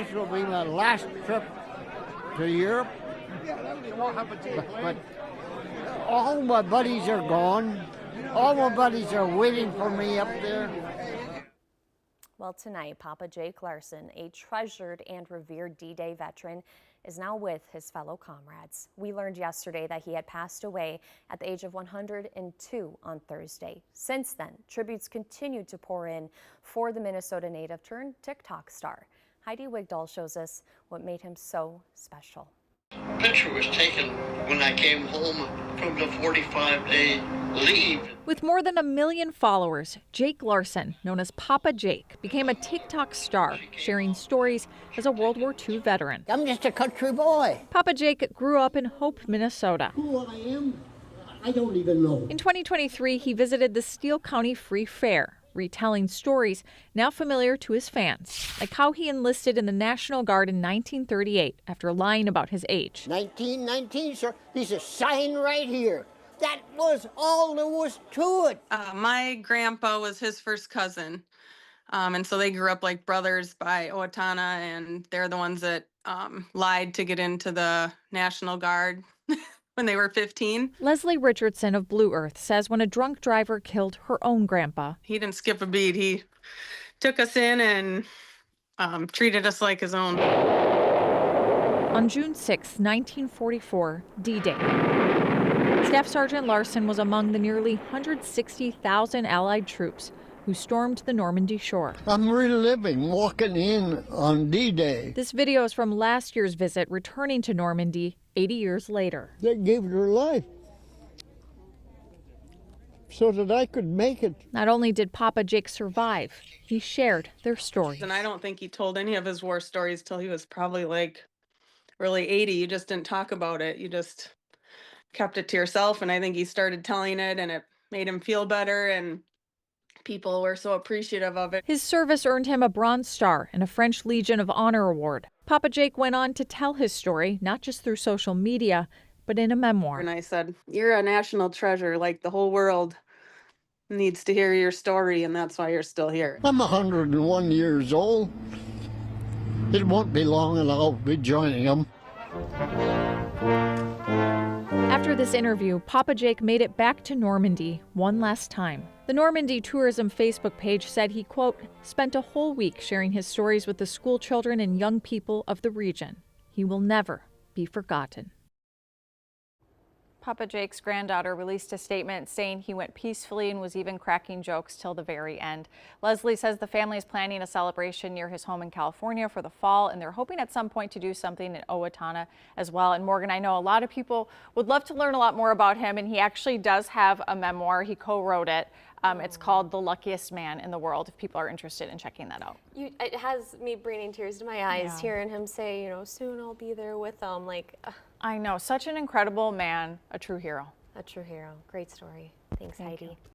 This will be my last trip to Europe, but all my buddies are gone. All my buddies are waiting for me up there. Well, tonight, Papa Jake Larson, a treasured and revered D-Day veteran, is now with his fellow comrades. We learned yesterday that he had passed away at the age of 102 on Thursday. Since then, tributes continued to pour in for the Minnesota native turned TikTok star. Heidi Wigdahl shows us what made him so special. Picture was taken when I came home from the 45-day leave. With more than 1 million followers, Jake Larson, known as Papa Jake, became a TikTok star, sharing stories as a World War II veteran. I'm just a country boy. Papa Jake grew up in Hope, Minnesota. Who I am, I don't even know. In 2023, he visited the Steele County Free Fair, retelling stories now familiar to his fans, like how he enlisted in the National Guard in 1938 after lying about his age. 1919, sir. There's a sign right here. That was all there was to it. My grandpa was his first cousin. And so they grew up like brothers by Owatonna, and they're the ones that lied to get into the National Guard when they were 15. Leslie Richardson of Blue Earth says when a drunk driver killed her own grandpa, He didn't skip a beat. He took us in and treated us like his own. on June 6, 1944, D-Day. Staff Sergeant Larson was among the nearly 160,000 Allied troops who stormed the Normandy shore. I'm reliving walking in on D-Day. This video is from last year's visit, returning to Normandy 80 years later. They gave their life so that I could make it. Not only did Papa Jake survive, he shared their stories. And I don't think he told any of his war stories till he was probably like really 80. You just didn't talk about it. You just kept it to yourself. And I think he started telling it, and it made him feel better, and people were so appreciative of it. His service earned him a Bronze Star and a French Legion of Honor Award. Papa Jake went on to tell his story, not just through social media, but in a memoir. And I said, "You're a national treasure. Like, the whole world needs to hear your story, and that's why you're still here." I'm 101 years old. It won't be long and I'll be joining them. After this interview, Papa Jake made it back to Normandy one last time. The Normandy Tourism Facebook page said he, quote, spent a whole week sharing his stories with the school children and young people of the region. He will never be forgotten. Papa Jake's granddaughter released a statement saying he went peacefully and was even cracking jokes till the very end. Leslie says the family is planning a celebration near his home in California for the fall, and they're hoping at some point to do something in Owatonna as well. And Morgan, I know a lot of people would love to learn a lot more about him, and he actually does have a memoir. He co-wrote it. It's called The Luckiest Man in the World, if people are interested in checking that out. It has me bringing tears to my eyes, Yeah. hearing him say, you know, soon I'll be there with them. Like, I know, such an incredible man, a true hero. a true hero. Great story. Thanks, Heidi.